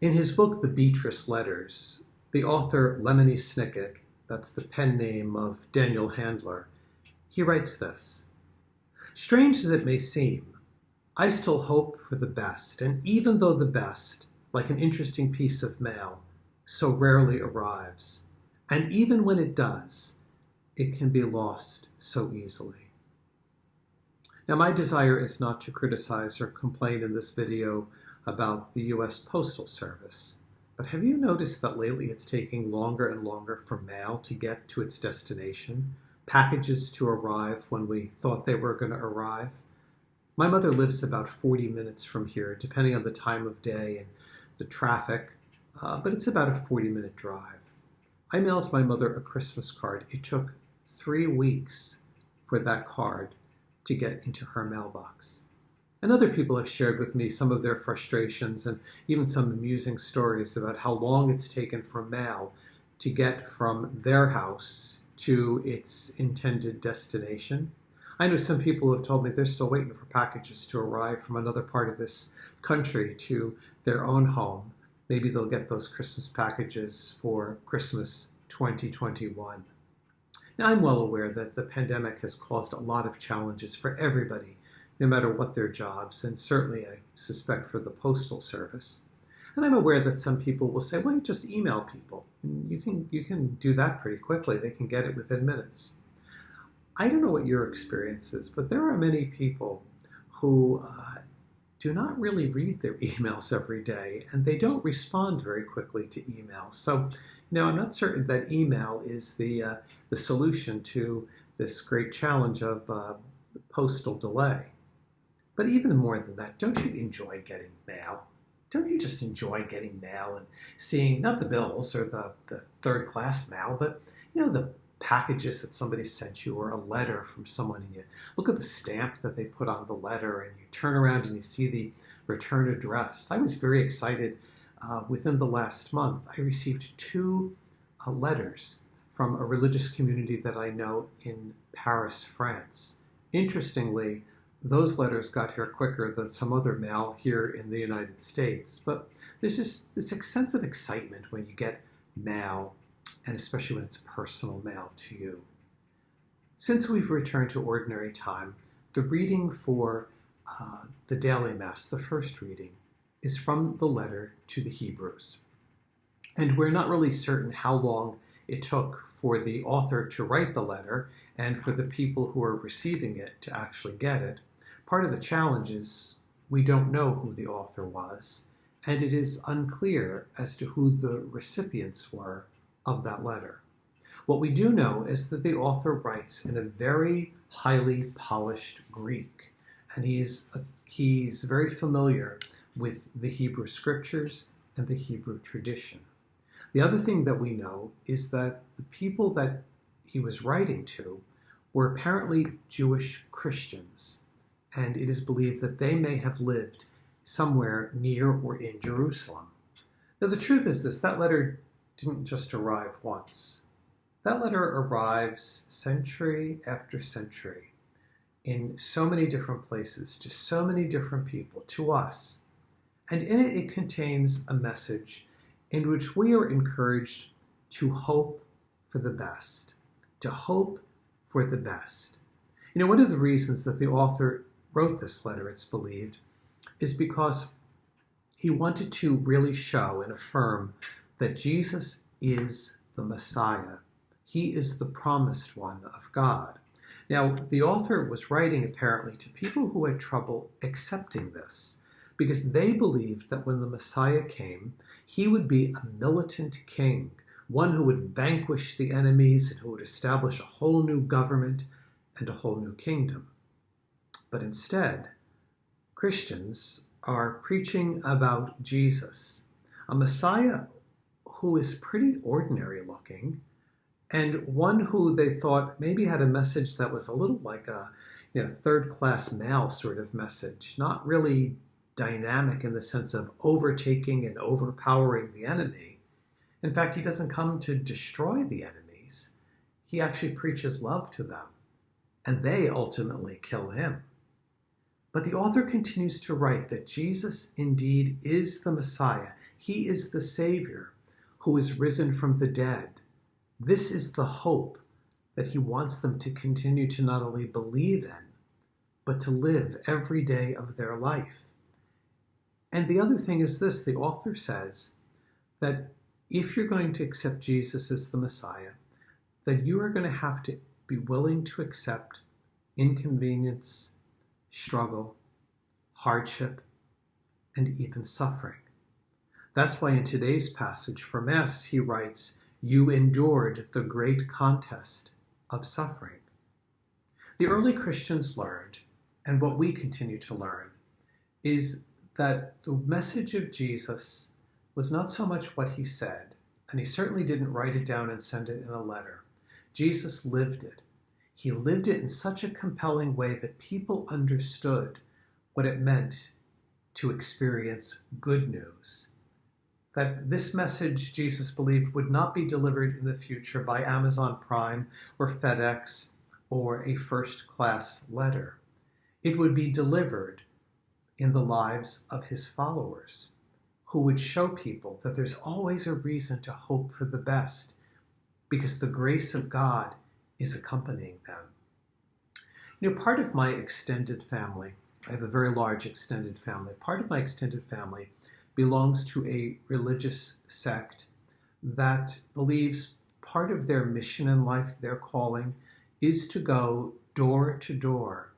In his book, The Beatrice Letters, the author Lemony Snicket, that's the pen name of Daniel Handler, he writes this: "Strange as it may seem, I still hope for the best, and even though the best, like an interesting piece of mail, so rarely arrives, and even when it does, it can be lost so easily." Now, my desire is not to criticize or complain in this video about the U.S. Postal Service, but have you noticed that lately it's taking longer and longer for mail to get to its destination, packages to arrive when we thought they were going to arrive? My mother lives about 40 minutes from here, depending on the time of day and the traffic, but it's about a 40-minute drive. I mailed my mother a Christmas card. It took 3 weeks for that card to get into her mailbox. And other people have shared with me some of their frustrations and even some amusing stories about how long it's taken for mail to get from their house to its intended destination. I know some people have told me they're still waiting for packages to arrive from another part of this country to their own home. Maybe they'll get those Christmas packages for Christmas 2021. Now, I'm well aware that the pandemic has caused a lot of challenges for everybody, no matter what their jobs, and certainly I suspect for the Postal Service. And I'm aware that some people will say, well, you just email people. And you can do that pretty quickly. They can get it within minutes. I don't know what your experience is, but there are many people who do not really read their emails every day, and they don't respond very quickly to emails. So, I'm not certain that email is the solution to this great challenge of postal delay. But even more than that, don't you enjoy getting mail? Don't you just enjoy getting mail and seeing, not the bills or the third-class mail, but, the packages that somebody sent you or a letter from someone, and you look at the stamp that they put on the letter and you turn around and you see the return address. I was very excited. Within the last month, I received 2 letters from a religious community that I know in Paris, France. Interestingly, those letters got here quicker than some other mail here in the United States. But there's just this sense of excitement when you get mail, and especially when it's personal mail to you. Since we've returned to ordinary time, the reading for the daily Mass, the first reading, is from the letter to the Hebrews. And we're not really certain how long it took for the author to write the letter and for the people who are receiving it to actually get it. Part of the challenge is we don't know who the author was, and it is unclear as to who the recipients were of that letter. What we do know is that the author writes in a very highly polished Greek, and he's very familiar with the Hebrew scriptures and the Hebrew tradition. The other thing that we know is that the people that he was writing to were apparently Jewish Christians, and it is believed that they may have lived somewhere near or in Jerusalem. Now, the truth is this: that letter didn't just arrive once. That letter arrives century after century in so many different places, to so many different people, to us. And in it, it contains a message in which we are encouraged to hope for the best, to hope for the best. One of the reasons that the author wrote this letter, it's believed, is because he wanted to really show and affirm that Jesus is the Messiah. He is the promised one of God. Now, the author was writing apparently to people who had trouble accepting this, because they believed that when the Messiah came, he would be a militant king, one who would vanquish the enemies and who would establish a whole new government and a whole new kingdom. But instead, Christians are preaching about Jesus, a Messiah who is pretty ordinary looking, and one who they thought maybe had a message that was a little like a third-class mail sort of message, not really dynamic in the sense of overtaking and overpowering the enemy. In fact, he doesn't come to destroy the enemies. He actually preaches love to them, and they ultimately kill him. But the author continues to write that Jesus indeed is the Messiah. He is the Savior who is risen from the dead. This is the hope that he wants them to continue to not only believe in, but to live every day of their life. And the other thing is this, the author says that if you're going to accept Jesus as the Messiah, that you are going to have to be willing to accept inconvenience, struggle, hardship, and even suffering. That's why in today's passage from Mass, he writes, "You endured the great contest of suffering." The early Christians learned, and what we continue to learn, is that the message of Jesus was not so much what he said, and he certainly didn't write it down and send it in a letter. Jesus lived it. He lived it in such a compelling way that people understood what it meant to experience good news. That this message, Jesus believed, would not be delivered in the future by Amazon Prime or FedEx or a first-class letter. It would be delivered in the lives of his followers, who would show people that there's always a reason to hope for the best, because the grace of God is accompanying them. You know, part of my extended family, I have a very large extended family, part of my extended family belongs to a religious sect that believes part of their mission in life, their calling, is to go door to door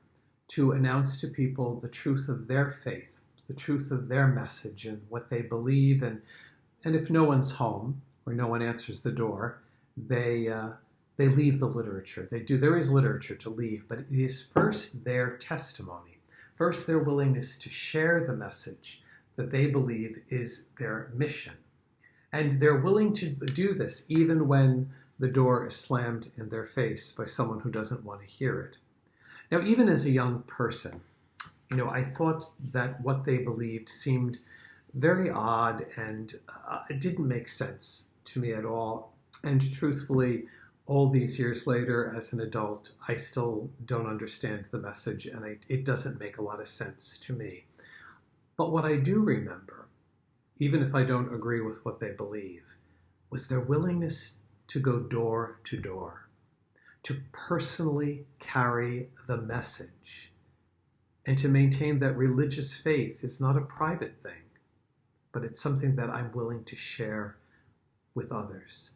to announce to people the truth of their faith, the truth of their message and what they believe. And if no one's home or no one answers the door, they leave the literature. There is literature to leave, but it is first their testimony, first their willingness to share the message that they believe is their mission. And they're willing to do this even when the door is slammed in their face by someone who doesn't want to hear it. Now, even as a young person, I thought that what they believed seemed very odd and it didn't make sense to me at all. And truthfully, all these years later, as an adult, I still don't understand the message, and it doesn't make a lot of sense to me. But what I do remember, even if I don't agree with what they believe, was their willingness to go door to door, to personally carry the message, and to maintain that religious faith is not a private thing, but it's something that I'm willing to share with others.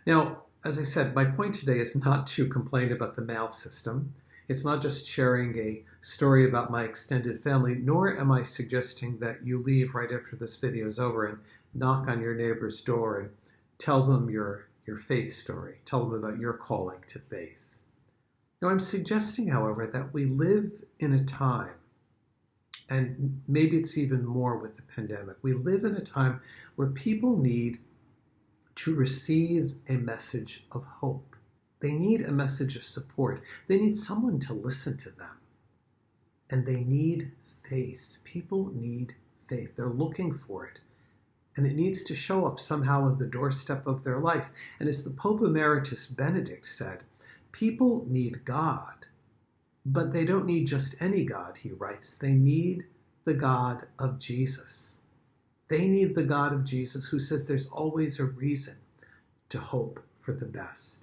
Now, as I said, my point today is not to complain about the mail system. It's not just sharing a story about my extended family, nor am I suggesting that you leave right after this video is over and knock on your neighbor's door and tell them your faith story, tell them about your calling to faith. Now, I'm suggesting, however, that we live in a time, and maybe it's even more with the pandemic, we live in a time where people need to receive a message of hope. They need a message of support. They need someone to listen to them. And they need faith. People need faith. They're looking for it. And it needs to show up somehow at the doorstep of their life. And as the Pope Emeritus Benedict said, people need God. But they don't need just any God, he writes. They need the God of Jesus. They need the God of Jesus who says there's always a reason to hope for the best.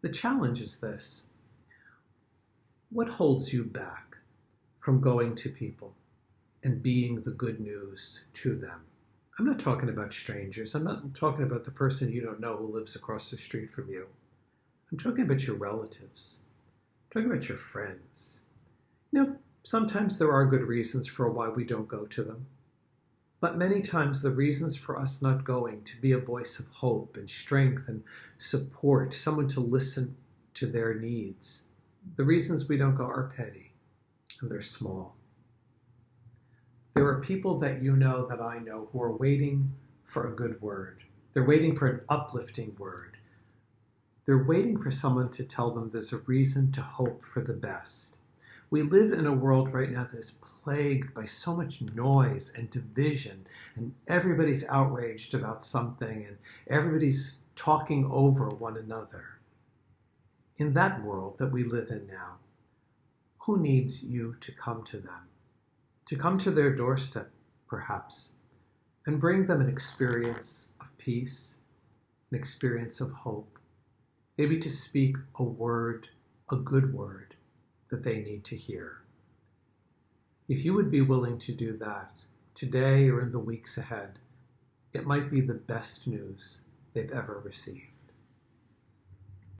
The challenge is this. What holds you back from going to people and being the good news to them? I'm not talking about strangers. I'm not talking about the person you don't know who lives across the street from you. I'm talking about your relatives. I'm talking about your friends. Sometimes there are good reasons for why we don't go to them. But many times the reasons for us not going to be a voice of hope and strength and support, someone to listen to their needs, the reasons we don't go are petty and they're small. There are people that you know that I know who are waiting for a good word. They're waiting for an uplifting word. They're waiting for someone to tell them there's a reason to hope for the best. We live in a world right now that is plagued by so much noise and division, and everybody's outraged about something, and everybody's talking over one another. In that world that we live in now, who needs you to come to them? To come to their doorstep, perhaps, and bring them an experience of peace, an experience of hope, maybe to speak a word, a good word, that they need to hear. If you would be willing to do that today or in the weeks ahead, it might be the best news they've ever received.